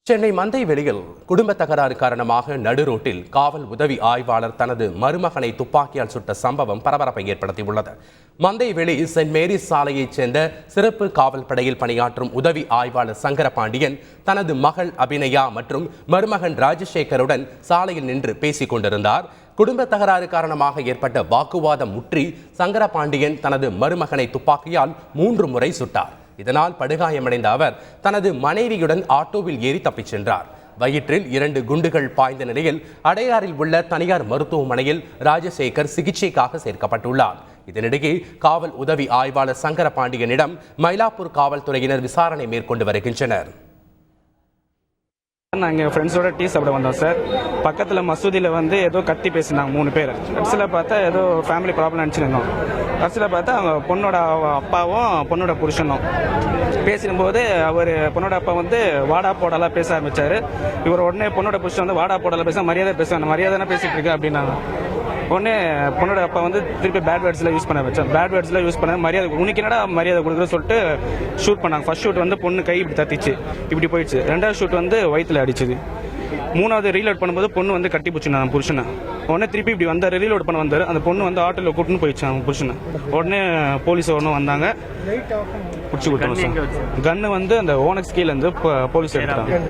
சென்னை மந்தைவெளியில் குடும்ப தகராறு காரணமாக நடுரோட்டில் காவல் உதவி ஆய்வாளர் தனது மருமகனை துப்பாக்கியால் சுட்ட சம்பவம் பரபரப்பை ஏற்படுத்தியுள்ளது. மந்தைவெளி சென்ட் மேரிஸ் சாலையைச் சேர்ந்த சிறப்பு காவல் படையில் பணியாற்றும் உதவி ஆய்வாளர் சங்கரபாண்டியன் தனது மகள் அபிநயா மற்றும் மருமகன் ராஜசேகருடன் சாலையில் நின்று பேசிக் கொண்டிருந்தார். குடும்ப தகராறு காரணமாக ஏற்பட்ட வாக்குவாதம் முற்றி சங்கரபாண்டியன் தனது மருமகனை துப்பாக்கியால் 3 முறை சுட்டார். இதனால் படுகாயமடைந்த அவர் தனது மனைவியுடன் ஆட்டோவில் ஏறி தப்பிச் சென்றார். வயிற்றில் 2 குண்டுகள் பாய்ந்த நிலையில் அடையாறில் உள்ள தனியார் மருத்துவமனையில் ராஜசேகர் சிகிச்சைக்காக சேர்க்கப்பட்டுள்ளார். இதனிடையே காவல் உதவி ஆய்வாளர் சங்கரபாண்டியனிடம் மயிலாப்பூர் காவல்துறையினர் விசாரணை மேற்கொண்டு வருகின்றனர். நாங்கள் ஃப்ரெண்ட்ஸோட டீ சாப்பிட வந்தோம் சார். பக்கத்தில் மசூதியில் ஏதோ கத்தி பேசினாங்க 3 பேர். கடைசியில் பார்த்தா ஏதோ ஃபேமிலி ப்ராப்ளம் நினச்சிருந்தோம். கடைசியில் பார்த்தா அவங்க பொண்ணோட அப்பாவும் பொண்ணோட புருஷனும் பேசும்போது அவர் பொண்ணோட அப்பா வாடா போடலாம் பேச ஆரம்பித்தார். இவர் உடனே பொண்ணோட புருஷன் வாடா போடலாம் பேச மரியாதை பேசுவாங்க, மரியாதை பேசிகிட்டு இருக்கேன் அப்படின்னாங்க. உடனே பொண்ணோட அப்பா திருப்பி பேட் வேர்ட்ஸில் யூஸ் பண்ண வச்சார். பேட் வேர்ட்ஸில் யூஸ் பண்ண மரியாதை உனக்கு என்னடா மரியாதை கொடுக்குறன்னு சொல்லிட்டு ஷூட் பண்ணாங்க. ஃபர்ஸ்ட் ஷூட் பொண்ணு கை இப்படி தத்திச்சு, இப்படி போயிடுச்சு. 2வது ஷூட் வயிற்றுல அடிச்சுது. 3வது ரீலோட் பண்ணும்போது பொண்ணு கட்டி பிடிச்சிருந்தாங்க புருஷனை. உடனே திருப்பி இப்படி வந்தார், ரீலோட் பண்ண வந்தார். அந்த பொண்ணு ஆட்டோவில் கூட்டின்னு போயிடுச்சு அவங்க புருஷனை. உடனே போலீஸ் ஒன்றும் வந்தாங்க, பிடிச்சி கொடுத்தாங்க. கன்னு அந்த ஓனக்ஸ் கீழே போலீஸ் எடுத்தாங்க.